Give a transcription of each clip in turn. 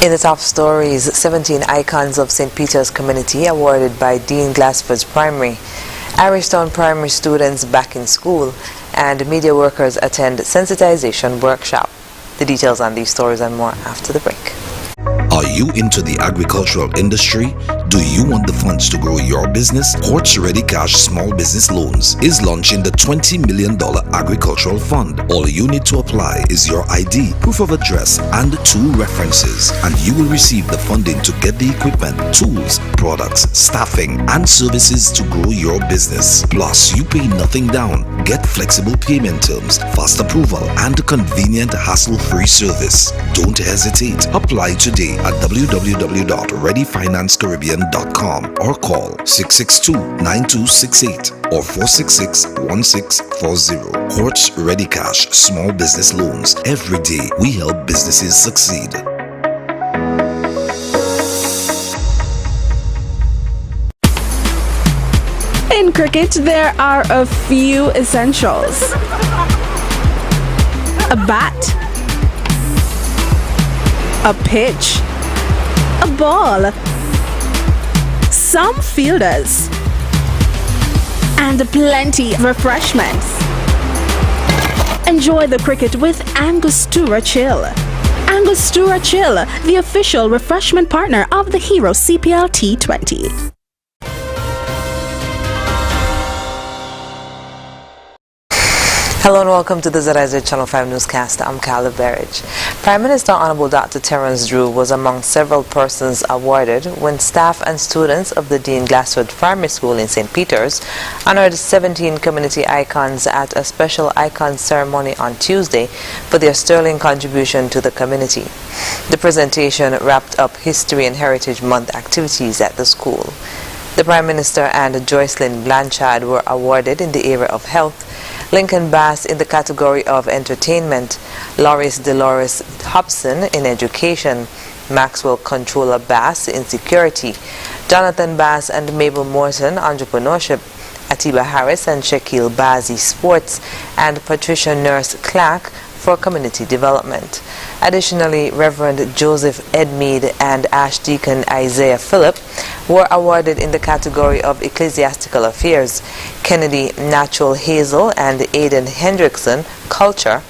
In the top stories, 17 icons of St. Peter's community awarded by Dean Glassford's Primary. Irishtown Primary students back in school, and media workers attend sensitization workshop. The details on these stories and more after the break. Are you into the agricultural industry? Do you want the funds to grow your business? Quartz Ready Cash Small Business Loans is launching the $20 million agricultural fund. All you need to apply is your ID, proof of address, and 2 references, and you will receive the funding to get the equipment, tools, products, staffing, and services to grow your business. Plus, you pay nothing down. Get flexible payment terms, fast approval, and convenient hassle-free service. Don't hesitate. Apply today at www.readyfinancecaribbean.com or call 662-9268 or 466-1640. Quartz Ready Cash Small Business Loans. Every day we help businesses succeed. In cricket, there are a few essentials: a bat, a pitch, a ball, some fielders, and plenty of refreshments. Enjoy the cricket with Angostura Chill. Angostura Chill, the official refreshment partner of the Hero CPL T20. Hello and welcome to the ZIZ Channel 5 newscast. I'm Carla Berridge. Prime Minister Honorable Dr. Terence Drew was among several persons awarded when staff and students of the Dean Glassford Primary School in St. Peter's honored 17 community icons at a special icon ceremony on Tuesday for their sterling contribution to the community. The presentation wrapped up History and Heritage Month activities at the school. The Prime Minister and Joycelyn Blanchard were awarded in the area of health, Lincoln Bass in the category of entertainment, Loris Dolores Hobson in education, Maxwell Controller Bass in security, Jonathan Bass and Mabel Morton entrepreneurship, Atiba Harris and Shaquille Bazzi sports, and Patricia Nurse Clark for community development. Additionally, Reverend Joseph Edmead and Archdeacon Isaiah Phillip were awarded in the category of ecclesiastical affairs, Kennedy Natural Hazel and Aidan Hendrickson culture,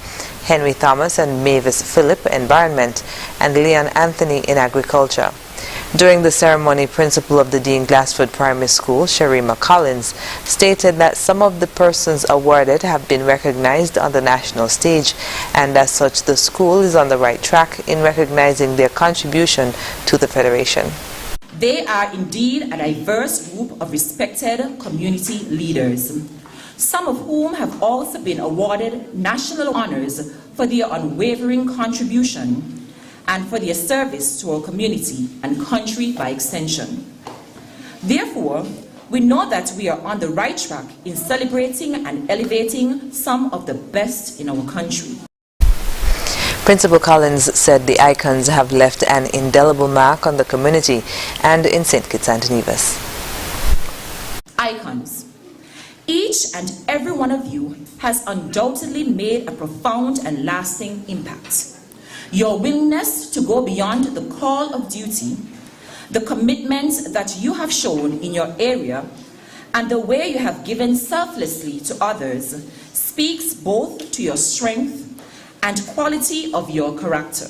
Henry Thomas and Mavis Phillip environment, and Leon Anthony in agriculture. During the ceremony, Principal of the Dean Glassford Primary School, Sherima Collins, stated that some of the persons awarded have been recognized on the national stage, and as such the school is on the right track in recognizing their contribution to the Federation. They are indeed a diverse group of respected community leaders, some of whom have also been awarded national honors for their unwavering contribution and for their service to our community and country by extension. Therefore, we know that we are on the right track in celebrating and elevating some of the best in our country. Principal Collins said the icons have left an indelible mark on the community and in St. Kitts and Nevis. Icons. Each and every one of you has undoubtedly made a profound and lasting impact. Your willingness to go beyond the call of duty, the commitment that you have shown in your area, and the way you have given selflessly to others speaks both to your strength and quality of your character.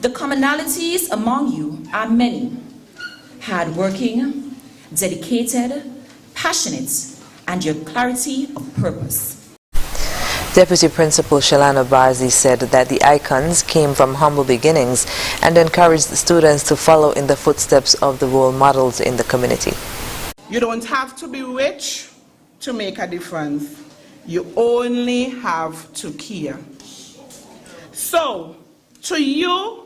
The commonalities among you are many: hardworking, dedicated, passionate, and your clarity of purpose. Deputy Principal Shalana Barzi said that the icons came from humble beginnings and encouraged the students to follow in the footsteps of the role models in the community. You don't have to be rich to make a difference. You only have to care. So, to you,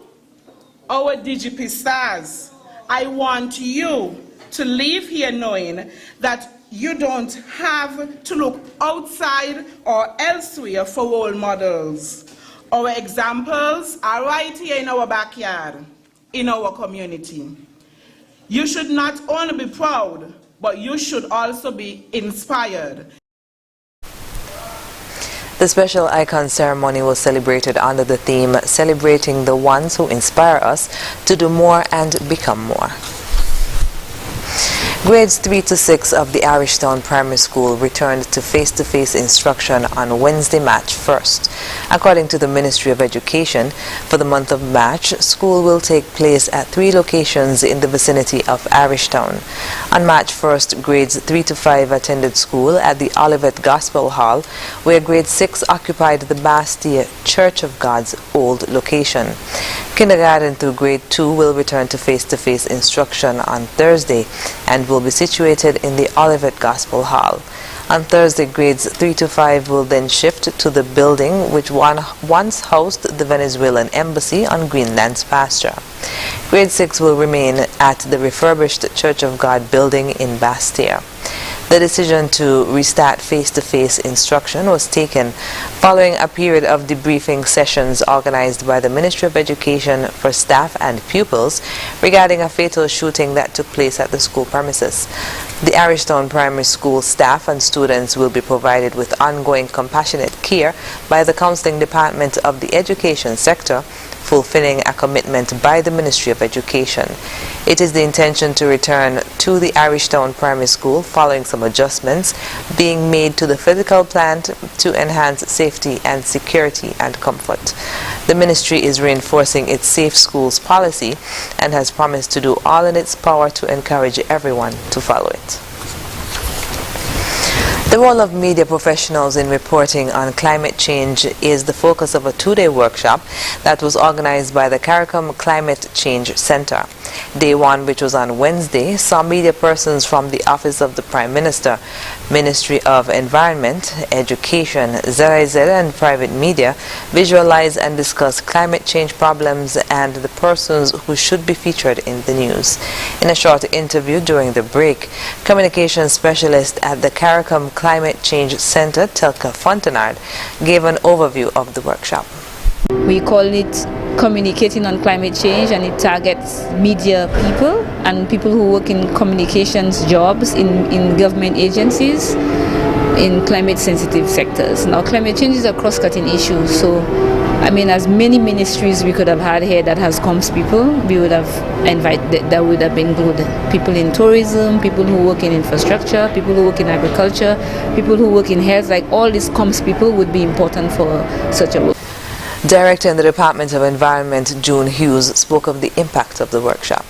our DGP stars, I want you to leave here knowing that you don't have to look outside or elsewhere for role models. Our examples are right here in our backyard, in our community. You should not only be proud, but you should also be inspired. The special icon ceremony was celebrated under the theme Celebrating the Ones Who Inspire Us to Do More and Become More. Grades 3 to 6 of the Irishtown Primary School returned to face-to-face instruction on Wednesday, March 1st. According to the Ministry of Education, for the month of March, school will take place at 3 locations in the vicinity of Irishtown. On March 1st, grades 3 to 5 attended school at the Olivet Gospel Hall, where grade 6 occupied the Bastille Church of God's old location. Kindergarten through grade 2 will return to face-to-face instruction on Thursday and will be situated in the Olivet Gospel Hall. On Thursday, grades 3 to 5 will then shift to the building which once housed the Venezuelan Embassy on Greenland's pasture. Grade 6 will remain at the refurbished Church of God building in Bastille. The decision to restart face-to-face instruction was taken following a period of debriefing sessions organized by the Ministry of Education for staff and pupils regarding a fatal shooting that took place at the school premises. The Irishtown Primary School staff and students will be provided with ongoing compassionate care by the Counseling Department of the Education sector, fulfilling a commitment by the Ministry of Education. It is the intention to return to the Irishtown Primary School following some adjustments being made to the physical plant to enhance safety and security and comfort. The ministry is reinforcing its Safe Schools policy and has promised to do all in its power to encourage everyone to follow it. The role of media professionals in reporting on climate change is the focus of a 2-day workshop that was organized by the CARICOM Climate Change Center. Day 1, which was on Wednesday, saw media persons from the Office of the Prime Minister, Ministry of Environment, Education, ZIZ and private media visualize and discuss climate change problems and the persons who should be featured in the news. In a short interview during the break, communications specialist at the CARICOM Climate Change Center, Telka Fontenard, gave an overview of the workshop. We call it Communicating on Climate Change, and it targets media people and people who work in communications jobs in government agencies in climate sensitive sectors. Now, climate change is a cross-cutting issue, so I mean, as many ministries we could have had here that has comms people, we would have invited, that would have been good. People in tourism, people who work in infrastructure, people who work in agriculture, people who work in health, like all these comms people would be important for such a work. Director in the Department of Environment, June Hughes, spoke of the impact of the workshop.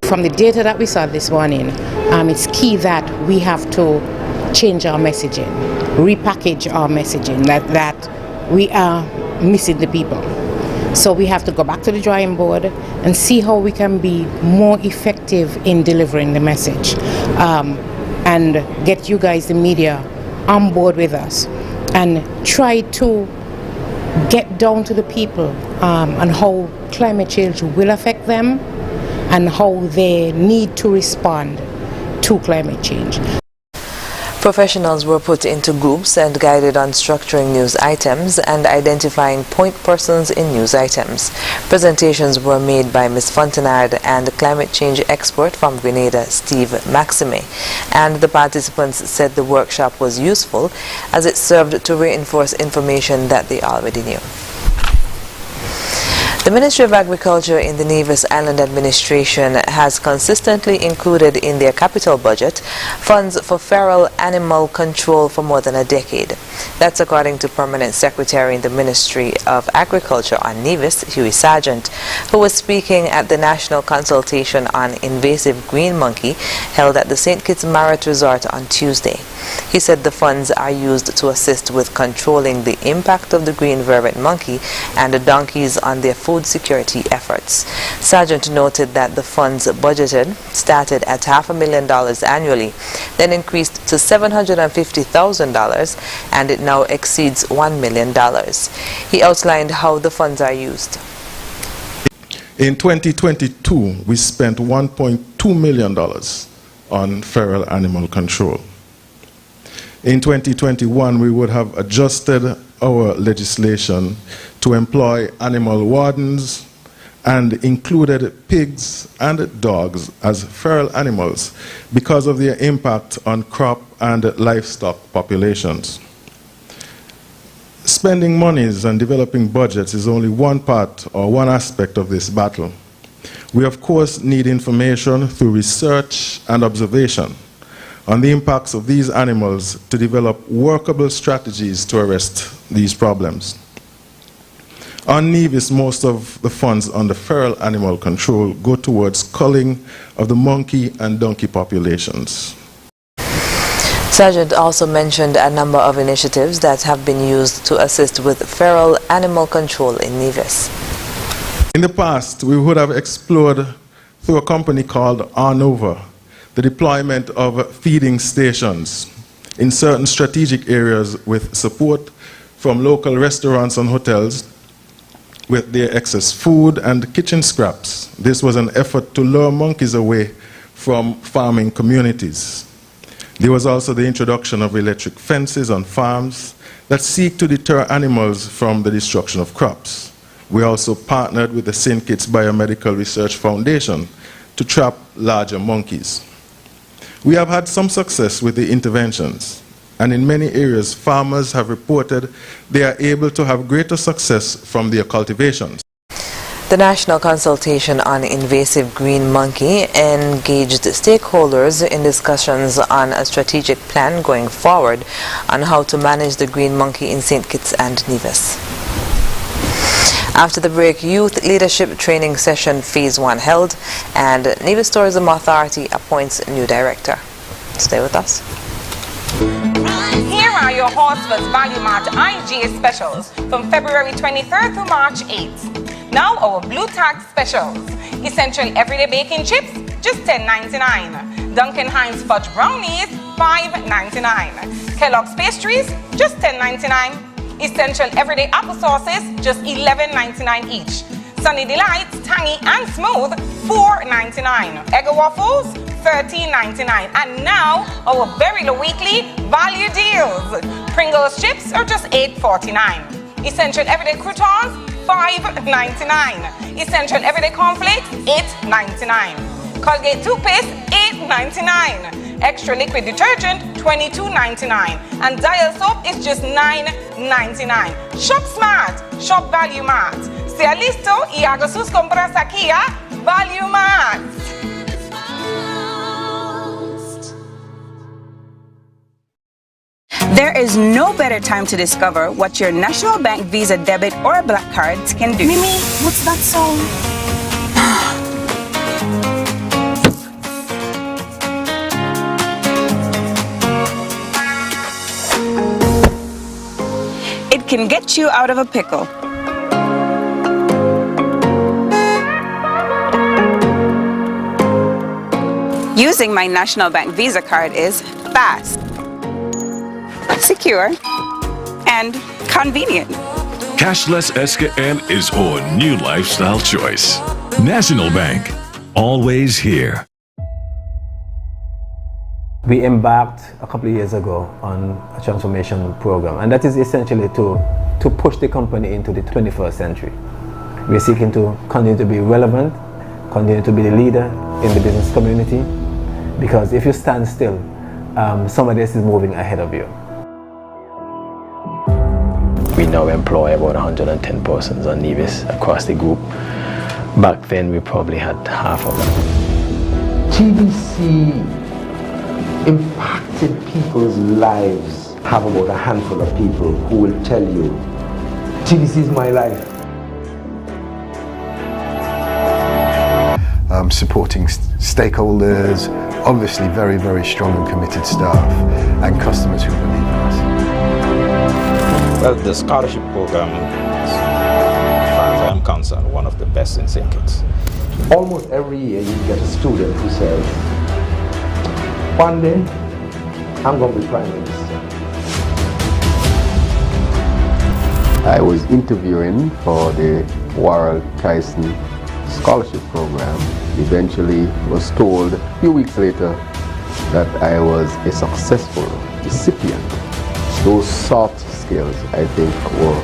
From the data that we saw this morning, it's key that we have to change our messaging, repackage our messaging, that we are missing the people. So we have to go back to the drawing board and see how we can be more effective in delivering the message, and get you guys, the media, on board with us and try to get down to the people and how climate change will affect them and how they need to respond to climate change. Professionals were put into groups and guided on structuring news items and identifying point persons in news items. Presentations were made by Ms. Fontenard and climate change expert from Grenada, Steve Maxime, and the participants said the workshop was useful as it served to reinforce information that they already knew. The Ministry of Agriculture in the Nevis Island Administration has consistently included in their capital budget funds for feral animal control for more than a decade. That's according to Permanent Secretary in the Ministry of Agriculture on Nevis, Hughie Sargent, who was speaking at the National Consultation on Invasive Green Monkey held at the St. Kitts Marat Resort on Tuesday. He said the funds are used to assist with controlling the impact of the green vervet monkey and the donkeys on their food security efforts. Sargent noted that the funds budgeted started at $500,000 annually, then increased to $750,000, and it now exceeds $1 million. He outlined how the funds are used. In 2022, we spent $1.2 million on feral animal control. In 2021, we would have adjusted our legislation to employ animal wardens and included pigs and dogs as feral animals because of their impact on crop and livestock populations. spending monies and developing budgets is only one part or one aspect of this battle. We, of course, need information through research and observation on the impacts of these animals to develop workable strategies to arrest these problems. On Nevis, most of the funds under feral animal control go towards culling of the monkey and donkey populations. Sergeant also mentioned a number of initiatives that have been used to assist with feral animal control in Nevis. In the past, we would have explored through a company called Arnova the deployment of feeding stations in certain strategic areas with support from local restaurants and hotels with their excess food and kitchen scraps. This was an effort to lure monkeys away from farming communities. There was also the introduction of electric fences on farms that seek to deter animals from the destruction of crops. We also partnered with the St. Kitts Biomedical Research Foundation to trap larger monkeys. We have had some success with the interventions, and in many areas farmers have reported they are able to have greater success from their cultivations. The National Consultation on Invasive Green Monkey engaged stakeholders in discussions on a strategic plan going forward on how to manage the green monkey in St. Kitts and Nevis. After the break, Youth Leadership Training Session Phase 1 held, and Nevis Tourism Authority appoints new director. Stay with us. Here are your Horsford's Value Mart IGA specials from February 23rd to March 8th. Now our Blue Tag specials. Essential Everyday Baking Chips, just $10.99. Duncan Hines Fudge Brownies, $5.99. Kellogg's Pastries, just $10.99. Essential Everyday Apple Sauces, just $11.99 each. Sunny Delights, Tangy and Smooth, $4.99. Eggo Waffles, $13.99. And now, our very low weekly value deals. Pringles chips are just $8.49. Essential Everyday Croutons, $5.99. Essential Everyday Cornflakes, $8.99. Colgate Toothpaste, $8.99. Extra Liquid Detergent, $22.99. And Dial Soap is just $9.99. Shop smart, shop Value Mart. Sea listo y haga sus compras aquí a Value Mart. There is no better time to discover what your National Bank Visa debit or black cards can do. Mimi, what's that song? It can get you out of a pickle. Using my National Bank Visa card is fast, secure, and convenient. Cashless SKN is our new lifestyle choice. National Bank, always here. We embarked a couple of years ago on a transformation program, and that is essentially to push the company into the 21st century. We're seeking to continue to be relevant, continue to be the leader in the business community, because if you stand still, somebody else is moving ahead of you. We now employ about 110 persons on Nevis across the group. Back then we probably had half of them. TVC impacted people's lives. Have about a handful of people who will tell you, TVC is my life. Supporting stakeholders, obviously very, very strong and committed staff, and customers who believe in us. Well, the scholarship program, as far as I'm concerned, one of the best in St. Kitts. Almost every year you get a student who says, one day I'm going to be Prime Minister. I was interviewing for the Warrell Tyson Scholarship Program. Eventually was told a few weeks later that I was a successful recipient. Those soft skills, I think, were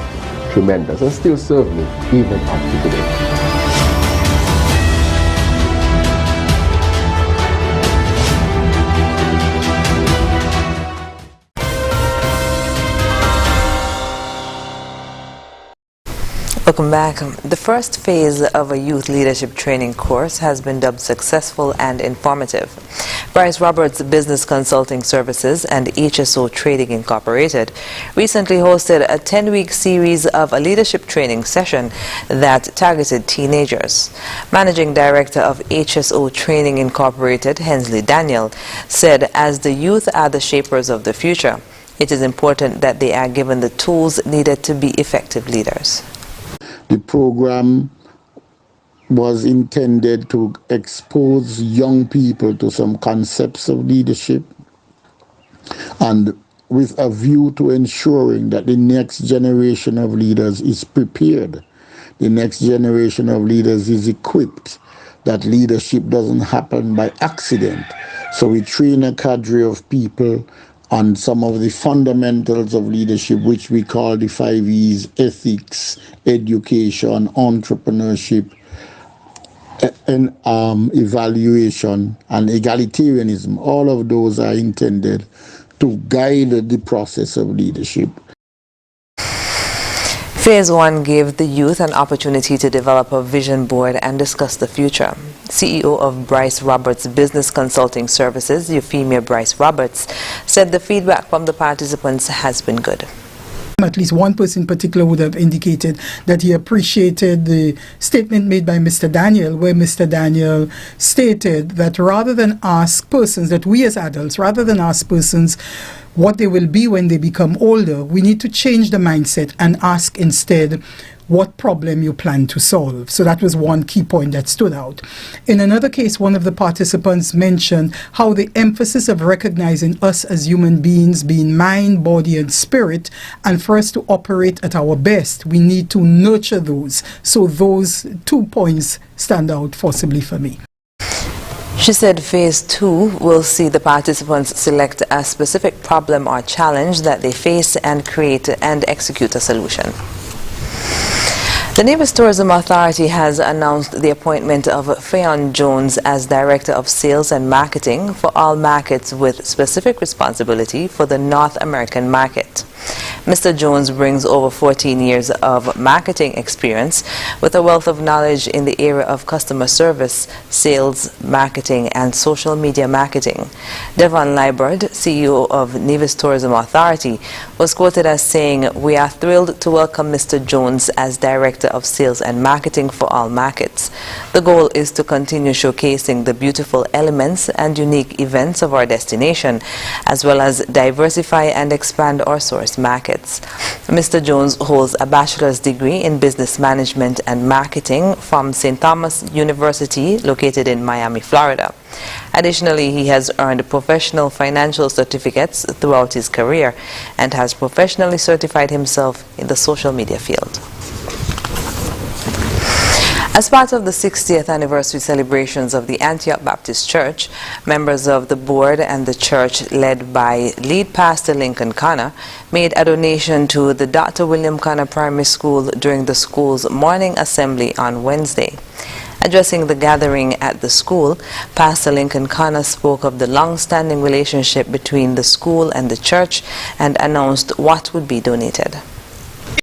tremendous and still serve me even up to today. Welcome back. The first phase of a youth leadership training course has been dubbed successful and informative. Bryce Roberts Business Consulting Services and HSO Trading Incorporated recently hosted a 10-week series of a leadership training session that targeted teenagers. Managing Director of HSO Training Incorporated, Hensley Daniel, said as the youth are the shapers of the future, it is important that they are given the tools needed to be effective leaders. The program was intended to expose young people to some concepts of leadership and with a view to ensuring that the next generation of leaders is prepared. The next generation of leaders is equipped, that leadership doesn't happen by accident. So we train a cadre of people on some of the fundamentals of leadership, which we call the 5 E's: ethics, education, entrepreneurship, and evaluation, and egalitarianism. All of those are intended to guide the process of leadership. Phase 1 gave the youth an opportunity to develop a vision board and discuss the future. CEO of Bryce Roberts Business Consulting Services, Euphemia Bryce Roberts, said the feedback from the participants has been good. At least one person in particular would have indicated that he appreciated the statement made by Mr. Daniel, where Mr. Daniel stated that rather than ask persons, that we as adults, rather than ask persons what they will be when they become older, we need to change the mindset and ask instead what problem you plan to solve. So that was one key point that stood out. In another case, one of the participants mentioned how the emphasis of recognizing us as human beings being mind, body, and spirit, and for us to operate at our best, we need to nurture those. So those 2 points stand out forcibly for me. She said phase 2 will see the participants select a specific problem or challenge that they face and create and execute a solution. The Nevis Tourism Authority has announced the appointment of Fayon Jones as Director of Sales and Marketing for all markets with specific responsibility for the North American market. Mr. Jones brings over 14 years of marketing experience with a wealth of knowledge in the area of customer service, sales, marketing, and social media marketing. Devon Liburd, CEO of Nevis Tourism Authority, was quoted as saying, "We are thrilled to welcome Mr. Jones as Director of Sales and Marketing for all markets. The goal is to continue showcasing the beautiful elements and unique events of our destination, as well as diversify and expand our source markets." Mr. Jones holds a bachelor's degree in business management and marketing from St. Thomas University, located in Miami, Florida. Additionally, he has earned professional financial certificates throughout his career and has professionally certified himself in the social media field. As part of the 60th anniversary celebrations of the Antioch Baptist Church, members of the board and the church, led by lead pastor Lincoln Connor, made a donation to the Dr. William Connor Primary School during the school's morning assembly on Wednesday. Addressing the gathering at the school, Pastor Lincoln Connor spoke of the long-standing relationship between the school and the church and announced what would be donated.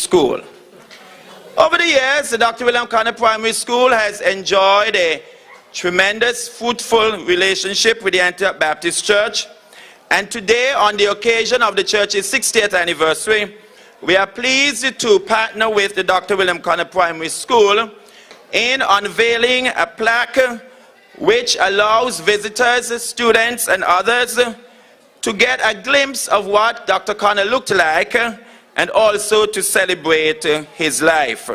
School. Over the years, the Dr. William Connor Primary School has enjoyed a tremendous, fruitful relationship with the Antioch Baptist Church. And today, on the occasion of the church's 60th anniversary, we are pleased to partner with the Dr. William Connor Primary School in unveiling a plaque which allows visitors, students, and others to get a glimpse of what Dr. Connor looked like and also to celebrate his life.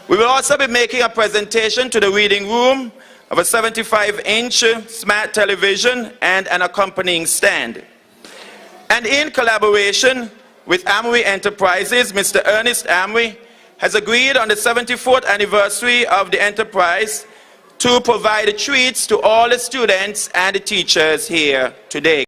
We will also be making a presentation to the reading room of a 75-inch smart television and an accompanying stand. And in collaboration with Amway Enterprises, Mr. Ernest Amway has agreed on the 74th anniversary of the enterprise to provide treats to all the students and the teachers here today.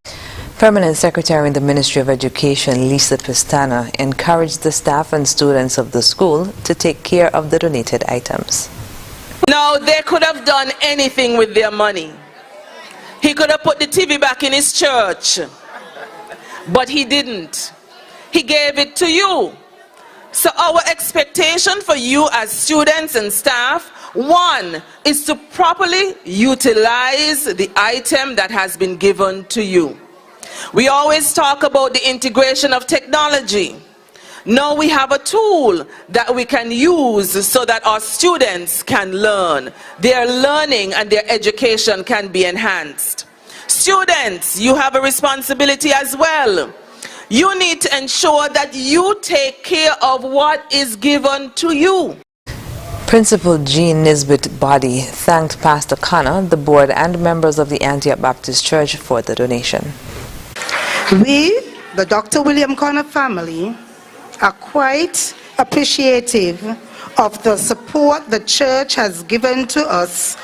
Permanent Secretary in the Ministry of Education, Lisa Pistana, encouraged the staff and students of the school to take care of the donated items. Now, they could have done anything with their money. He could have put the TV back in his church, but he didn't. He gave it to you. So our expectation for you as students and staff, one, is to properly utilize the item that has been given to you. We always talk about the integration of technology. Now we have a tool that we can use so that our students can learn. Their learning and their education can be enhanced. Students, you have a responsibility as well. You need to ensure that you take care of what is given to you. Principal Jean Nisbet Body thanked Pastor Connor, the board, and members of the Antioch Baptist Church for the donation. We, the Dr. William Connor family, are quite appreciative of the support the church has given to us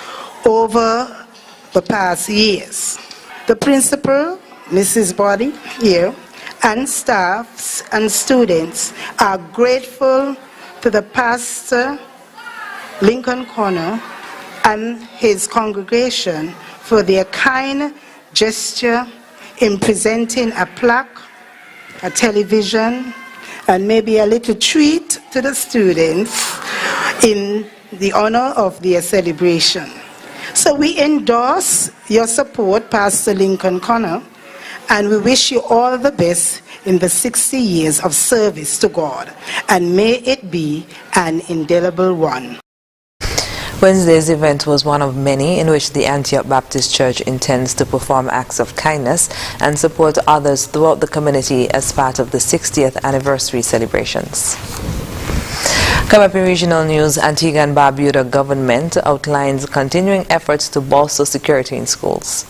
over the past years. The principal, Mrs. Body, here, and staffs and students are grateful to the pastor, Lincoln Connor, and his congregation for their kind gesture in presenting a plaque, a television, and maybe a little treat to the students in the honor of their celebration. So we endorse your support, Pastor Lincoln Connor, and we wish you all the best in the 60 years of service to God, and may it be an indelible one. Wednesday's event was one of many in which the Antioch Baptist Church intends to perform acts of kindness and support others throughout the community as part of the 60th anniversary celebrations. Coming up in regional news, Antigua and Barbuda government outlines continuing efforts to bolster security in schools.